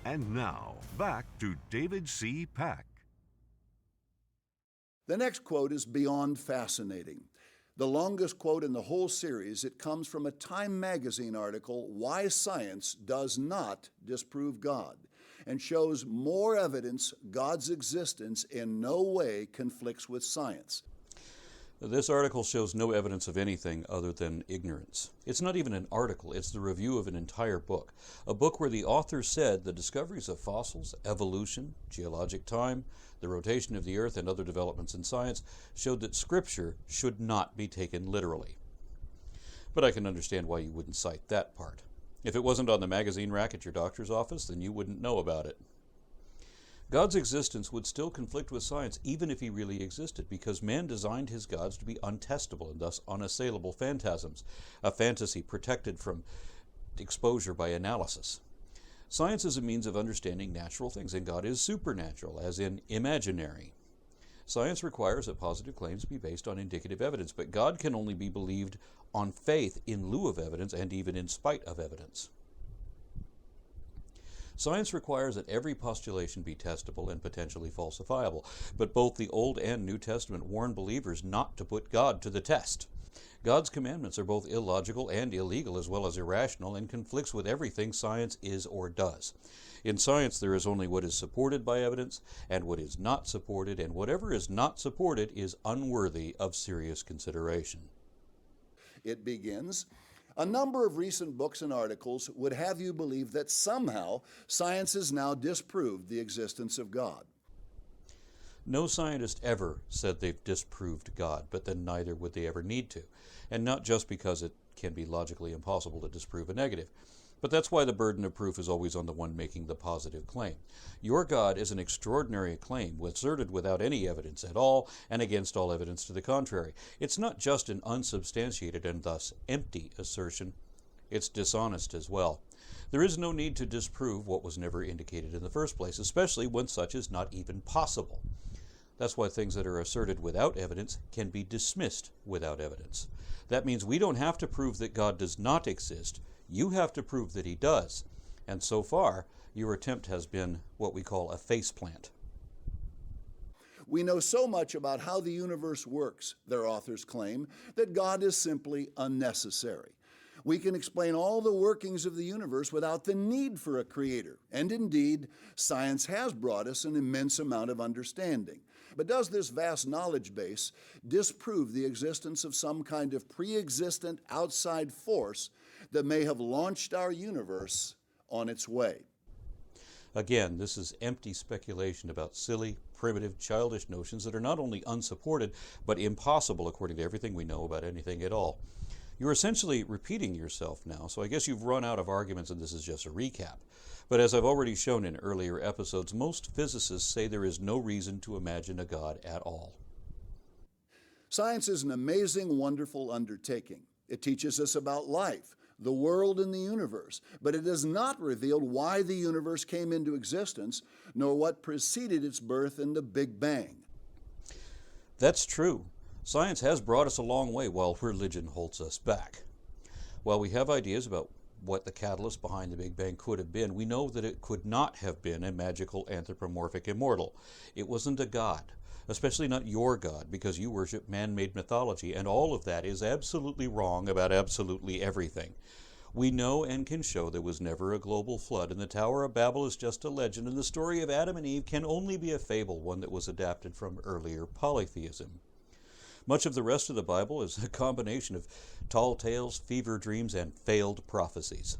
And now, back to David C. Pack. The next quote is beyond fascinating. The longest quote in the whole series, it comes from a Time magazine article, Why Science Does Not Disprove God, and shows more evidence God's existence in no way conflicts with science. This article shows no evidence of anything other than ignorance. It's not even an article, it's the review of an entire book. A book where the author said the discoveries of fossils, evolution, geologic time, the rotation of the earth, and other developments in science showed that Scripture should not be taken literally. But I can understand why you wouldn't cite that part. If it wasn't on the magazine rack at your doctor's office, then you wouldn't know about it. God's existence would still conflict with science even if he really existed, because man designed his gods to be untestable and thus unassailable phantasms, a fantasy protected from exposure by analysis. Science is a means of understanding natural things, and God is supernatural, as in imaginary. Science requires that positive claims be based on indicative evidence, but God can only be believed on faith in lieu of evidence and even in spite of evidence. Science requires that every postulation be testable and potentially falsifiable, but both the Old and New Testament warn believers not to put God to the test. God's commandments are both illogical and illegal, as well as irrational, and conflicts with everything science is or does. In science, there is only what is supported by evidence and what is not supported, and whatever is not supported is unworthy of serious consideration. It begins, a number of recent books and articles would have you believe that somehow science has now disproved the existence of God. No scientist ever said they've disproved God, but then neither would they ever need to. And not just because it can be logically impossible to disprove a negative. But that's why the burden of proof is always on the one making the positive claim. Your God is an extraordinary claim, asserted without any evidence at all, and against all evidence to the contrary. It's not just an unsubstantiated and thus empty assertion, it's dishonest as well. There is no need to disprove what was never indicated in the first place, especially when such is not even possible. That's why things that are asserted without evidence can be dismissed without evidence. That means we don't have to prove that God does not exist. You have to prove that he does. And so far, your attempt has been what we call a faceplant. We know so much about how the universe works, their authors claim, that God is simply unnecessary. We can explain all the workings of the universe without the need for a creator. And indeed, science has brought us an immense amount of understanding. But does this vast knowledge base disprove the existence of some kind of pre-existent outside force that may have launched our universe on its way? Again, this is empty speculation about silly, primitive, childish notions that are not only unsupported, but impossible according to everything we know about anything at all. You're essentially repeating yourself now, so I guess you've run out of arguments and this is just a recap. But as I've already shown in earlier episodes, most physicists say there is no reason to imagine a God at all. Science is an amazing, wonderful undertaking. It teaches us about life, the world, and the universe, but it has not revealed why the universe came into existence, nor what preceded its birth in the Big Bang. That's true. Science has brought us a long way while religion holds us back. While we have ideas about what the catalyst behind the Big Bang could have been, we know that it could not have been a magical anthropomorphic immortal. It wasn't a god, especially not your God, because you worship man-made mythology, and all of that is absolutely wrong about absolutely everything. We know and can show there was never a global flood, and the Tower of Babel is just a legend, and the story of Adam and Eve can only be a fable, one that was adapted from earlier polytheism. Much of the rest of the Bible is a combination of tall tales, fever dreams, and failed prophecies.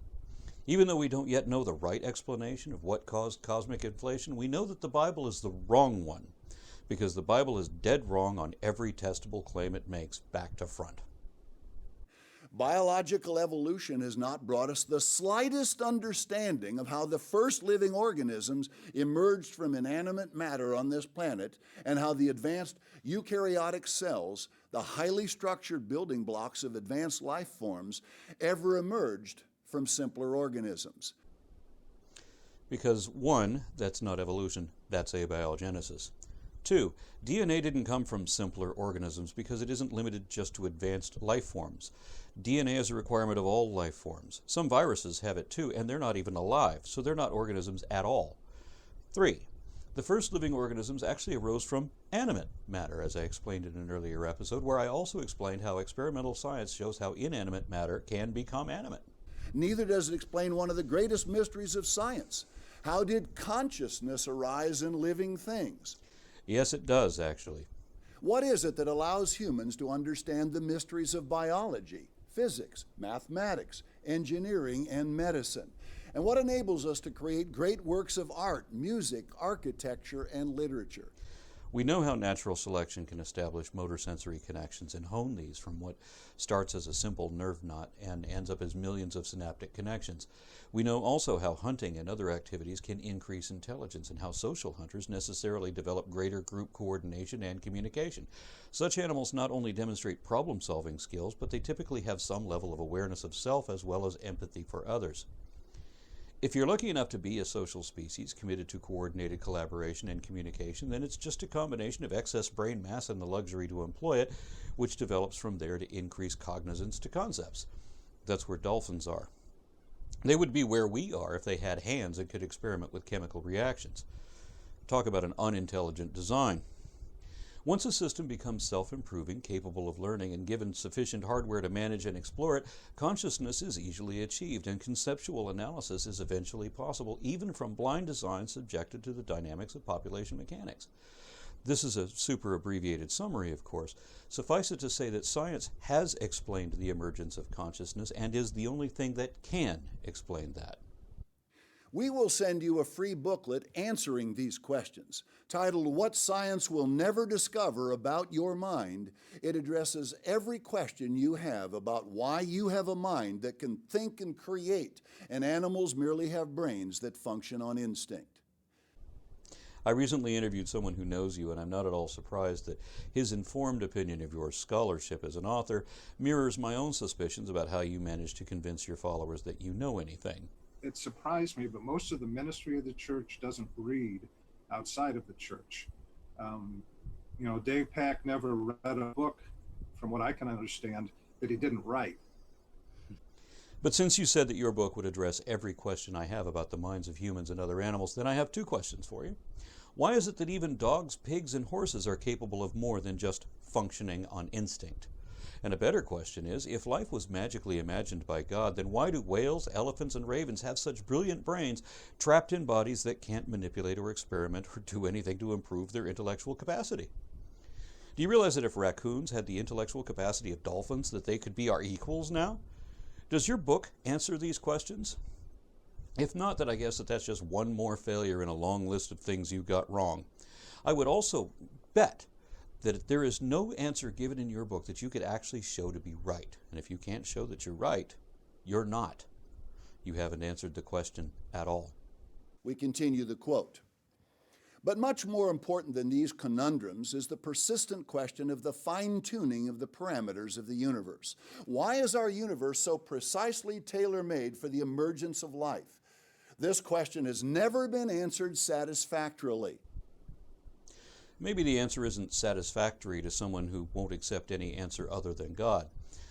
Even though we don't yet know the right explanation of what caused cosmic inflation, we know that the Bible is the wrong one, because the Bible is dead wrong on every testable claim it makes, back to front. Biological evolution has not brought us the slightest understanding of how the first living organisms emerged from inanimate matter on this planet, and how the advanced eukaryotic cells, the highly structured building blocks of advanced life forms, ever emerged from simpler organisms. Because one, that's not evolution, that's abiogenesis. 2. DNA didn't come from simpler organisms because it isn't limited just to advanced life forms. DNA is a requirement of all life forms. Some viruses have it too, and they're not even alive, so they're not organisms at all. 3. The first living organisms actually arose from animate matter, as I explained in an earlier episode, where I also explained how experimental science shows how inanimate matter can become animate. Neither does it explain one of the greatest mysteries of science. How did consciousness arise in living things? Yes, it does, actually. What is it that allows humans to understand the mysteries of biology, physics, mathematics, engineering, and medicine? And what enables us to create great works of art, music, architecture, and literature? We know how natural selection can establish motor sensory connections and hone these from what starts as a simple nerve knot and ends up as millions of synaptic connections. We know also how hunting and other activities can increase intelligence and how social hunters necessarily develop greater group coordination and communication. Such animals not only demonstrate problem-solving skills, but they typically have some level of awareness of self as well as empathy for others. If you're lucky enough to be a social species committed to coordinated collaboration and communication, then it's just a combination of excess brain mass and the luxury to employ it, which develops from there to increase cognizance to concepts. That's where dolphins are. They would be where we are if they had hands and could experiment with chemical reactions. Talk about an unintelligent design. Once a system becomes self-improving, capable of learning, and given sufficient hardware to manage and explore it, consciousness is easily achieved, and conceptual analysis is eventually possible, even from blind design subjected to the dynamics of population mechanics. This is a super abbreviated summary, of course. Suffice it to say that science has explained the emergence of consciousness and is the only thing that can explain that. We will send you a free booklet answering these questions. Titled, What Science Will Never Discover About Your Mind, it addresses every question you have about why you have a mind that can think and create, and animals merely have brains that function on instinct. I recently interviewed someone who knows you, and I'm not at all surprised that his informed opinion of your scholarship as an author mirrors my own suspicions about how you manage to convince your followers that you know anything. It surprised me, but most of the ministry of the church doesn't read outside of the church. Dave Pack never read a book, from what I can understand, that he didn't write. But since you said that your book would address every question I have about the minds of humans and other animals, then I have 2 questions for you. Why is it that even dogs, pigs, and horses are capable of more than just functioning on instinct? And a better question is, if life was magically imagined by God, then why do whales, elephants, and ravens have such brilliant brains trapped in bodies that can't manipulate or experiment or do anything to improve their intellectual capacity? Do you realize that if raccoons had the intellectual capacity of dolphins, that they could be our equals now? Does your book answer these questions? If not, then I guess that's just one more failure in a long list of things you got wrong. I would also bet that there is no answer given in your book that you could actually show to be right. And if you can't show that you're right, you're not. You haven't answered the question at all. We continue the quote. But much more important than these conundrums is the persistent question of the fine-tuning of the parameters of the universe. Why is our universe so precisely tailor-made for the emergence of life? This question has never been answered satisfactorily. Maybe the answer isn't satisfactory to someone who won't accept any answer other than God.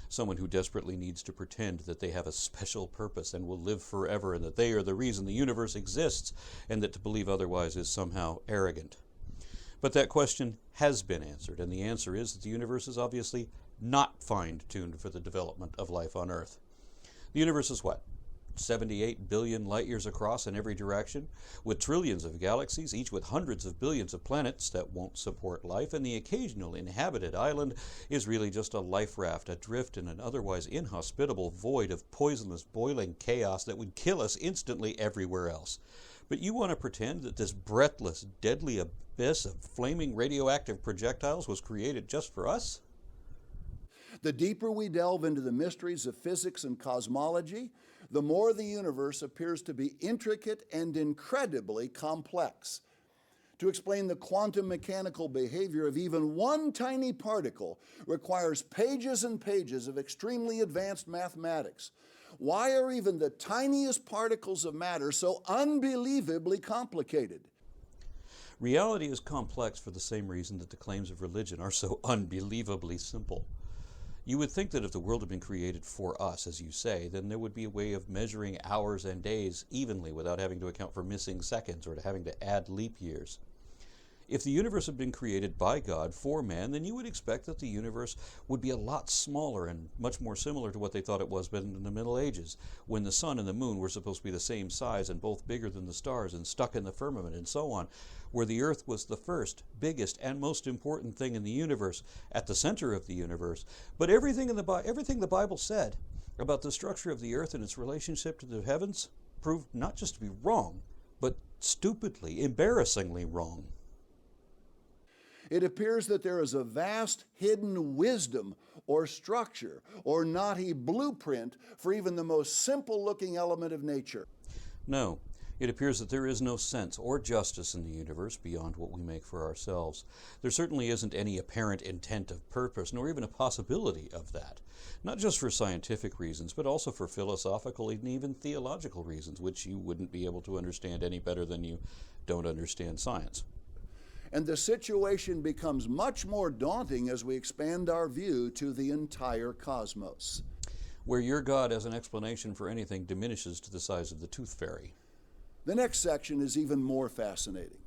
Someone who desperately needs to pretend that they have a special purpose and will live forever and that they are the reason the universe exists and that to believe otherwise is somehow arrogant. But that question has been answered, and the answer is that the universe is obviously not fine-tuned for the development of life on Earth. The universe is what? 78 billion light years across in every direction, with trillions of galaxies, each with hundreds of billions of planets that won't support life, and the occasional inhabited island is really just a life raft adrift in an otherwise inhospitable void of poisonous, boiling chaos that would kill us instantly everywhere else. But you want to pretend that this breathless, deadly abyss of flaming radioactive projectiles was created just for us? The deeper we delve into the mysteries of physics and cosmology, the more the universe appears to be intricate and incredibly complex. To explain the quantum mechanical behavior of even one tiny particle requires pages and pages of extremely advanced mathematics. Why are even the tiniest particles of matter so unbelievably complicated? Reality is complex for the same reason that the claims of religion are so unbelievably simple. You would think that if the world had been created for us, as you say, then there would be a way of measuring hours and days evenly without having to account for missing seconds or having to add leap years. If the universe had been created by God for man, then you would expect that the universe would be a lot smaller and much more similar to what they thought it was back in the Middle Ages, when the sun and the moon were supposed to be the same size and both bigger than the stars and stuck in the firmament and so on, where the earth was the first, biggest, and most important thing in the universe, at the center of the universe. But everything the Bible said about the structure of the earth and its relationship to the heavens proved not just to be wrong, but stupidly, embarrassingly wrong. It appears that there is a vast hidden wisdom or structure or naughty blueprint for even the most simple-looking element of nature. No, it appears that there is no sense or justice in the universe beyond what we make for ourselves. There certainly isn't any apparent intent of purpose, nor even a possibility of that. Not just for scientific reasons, but also for philosophical and even theological reasons, which you wouldn't be able to understand any better than you don't understand science. And the situation becomes much more daunting as we expand our view to the entire cosmos. Where your God as an explanation for anything diminishes to the size of the tooth fairy. The next section is even more fascinating.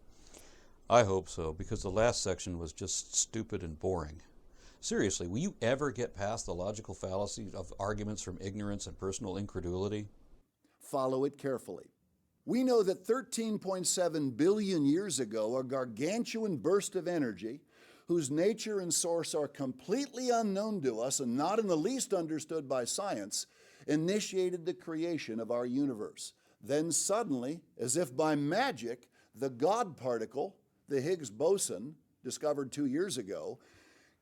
I hope so, because the last section was just stupid and boring. Seriously, will you ever get past the logical fallacy of arguments from ignorance and personal incredulity? Follow it carefully. We know that 13.7 billion years ago, a gargantuan burst of energy, whose nature and source are completely unknown to us and not in the least understood by science, initiated the creation of our universe. Then suddenly, as if by magic, the God particle, the Higgs boson, discovered 2 years ago,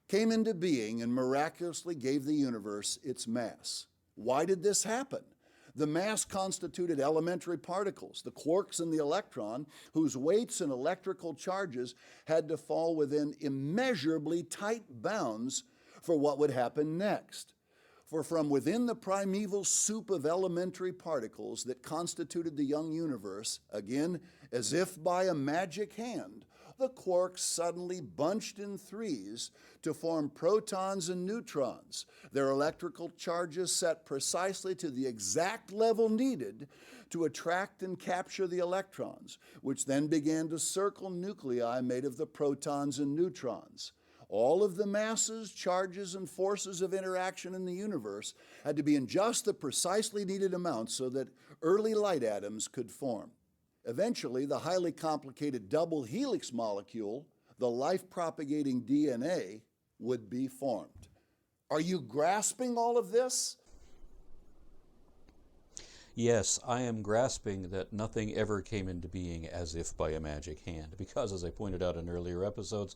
came into being and miraculously gave the universe its mass. Why did this happen? The mass constituted elementary particles, the quarks and the electron, whose weights and electrical charges had to fall within immeasurably tight bounds for what would happen next. For from within the primeval soup of elementary particles that constituted the young universe, again, as if by a magic hand, the quarks suddenly bunched in threes to form protons and neutrons, their electrical charges set precisely to the exact level needed to attract and capture the electrons, which then began to circle nuclei made of the protons and neutrons. All of the masses, charges, and forces of interaction in the universe had to be in just the precisely needed amount so that early light atoms could form. Eventually, the highly complicated double helix molecule, the life-propagating DNA, would be formed. Are you grasping all of this? Yes, I am grasping that nothing ever came into being as if by a magic hand, because, as I pointed out in earlier episodes,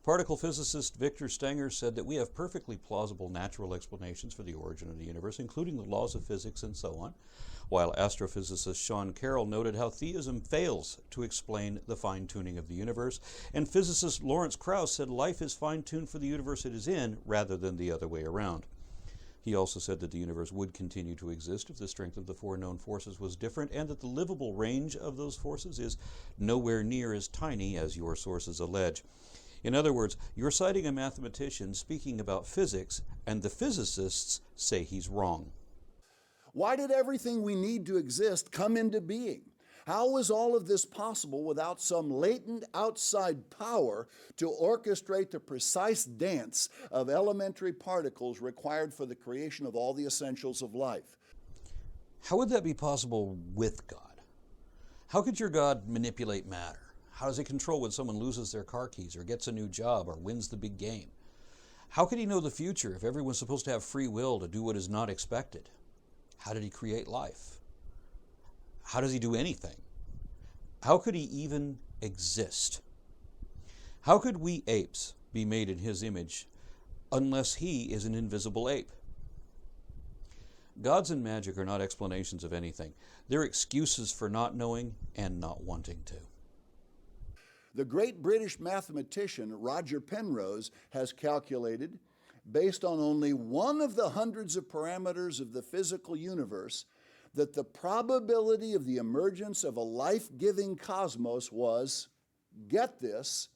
particle physicist Victor Stenger said that we have perfectly plausible natural explanations for the origin of the universe, including the laws of physics and so on, while astrophysicist Sean Carroll noted how theism fails to explain the fine-tuning of the universe, and physicist Lawrence Krauss said life is fine-tuned for the universe it is in rather than the other way around. He also said that the universe would continue to exist if the strength of the four known forces was different, and that the livable range of those forces is nowhere near as tiny as your sources allege. In other words, you're citing a mathematician speaking about physics, and the physicists say he's wrong. Why did everything we need to exist come into being? How was all of this possible without some latent outside power to orchestrate the precise dance of elementary particles required for the creation of all the essentials of life? How would that be possible with God? How could your God manipulate matter? How does he control when someone loses their car keys or gets a new job or wins the big game? How could he know the future if everyone's supposed to have free will to do what is not expected? How did he create life? How does he do anything? How could he even exist? How could we apes be made in his image unless he is an invisible ape? Gods and magic are not explanations of anything. They're excuses for not knowing and not wanting to. The great British mathematician Roger Penrose has calculated, based on only one of the hundreds of parameters of the physical universe, that the probability of the emergence of a life-giving cosmos was get this,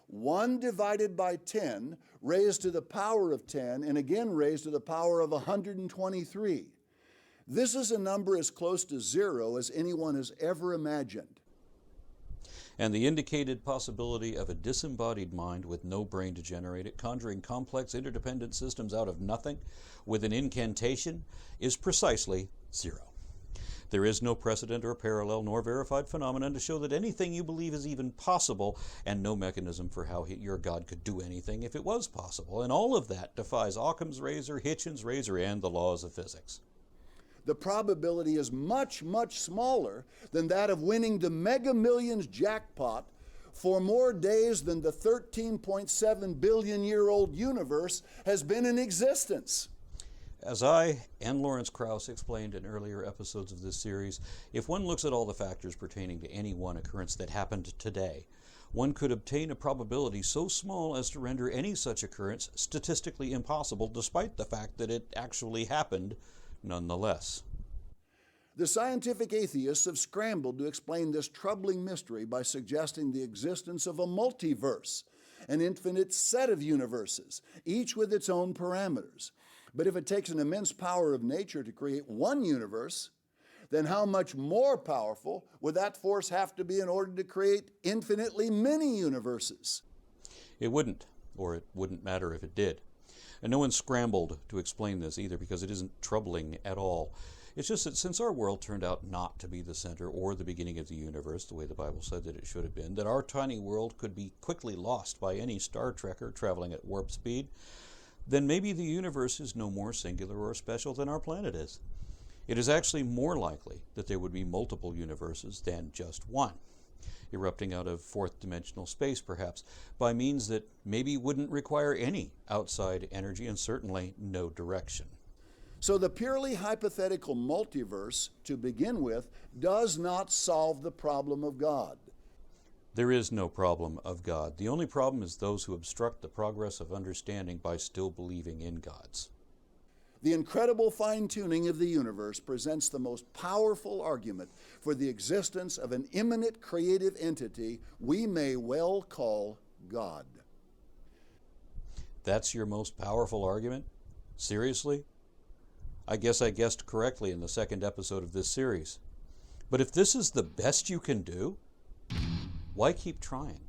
1 divided by 10 raised to the power of 10 and again raised to the power of 123. This is a number as close to 0 as anyone has ever imagined. And the indicated possibility of a disembodied mind with no brain to generate it, conjuring complex interdependent systems out of nothing with an incantation, is precisely 0. There is no precedent or parallel nor verified phenomenon to show that anything you believe is even possible, and no mechanism for how your God could do anything if it was possible. And all of that defies Occam's razor, Hitchens' razor, and the laws of physics. The probability is much, much smaller than that of winning the Mega Millions jackpot for more days than the 13.7 billion-year-old universe has been in existence. As I and Lawrence Krauss explained in earlier episodes of this series, if one looks at all the factors pertaining to any one occurrence that happened today, one could obtain a probability so small as to render any such occurrence statistically impossible, despite the fact that it actually happened nonetheless. The scientific atheists have scrambled to explain this troubling mystery by suggesting the existence of a multiverse, an infinite set of universes, each with its own parameters. But if it takes an immense power of nature to create one universe, then how much more powerful would that force have to be in order to create infinitely many universes? It wouldn't, or it wouldn't matter if it did. And no one scrambled to explain this either, because it isn't troubling at all. It's just that since our world turned out not to be the center or the beginning of the universe, the way the Bible said that it should have been, that our tiny world could be quickly lost by any Star Trekker traveling at warp speed, then maybe the universe is no more singular or special than our planet is. It is actually more likely that there would be multiple universes than just one, erupting out of fourth-dimensional space perhaps, by means that maybe wouldn't require any outside energy and certainly no direction. So the purely hypothetical multiverse, to begin with, does not solve the problem of God. There is no problem of God. The only problem is those who obstruct the progress of understanding by still believing in gods. The incredible fine-tuning of the universe presents the most powerful argument for the existence of an immanent creative entity we may well call God. That's your most powerful argument? Seriously? I guess I guessed correctly in the second episode of this series. But if this is the best you can do, why keep trying?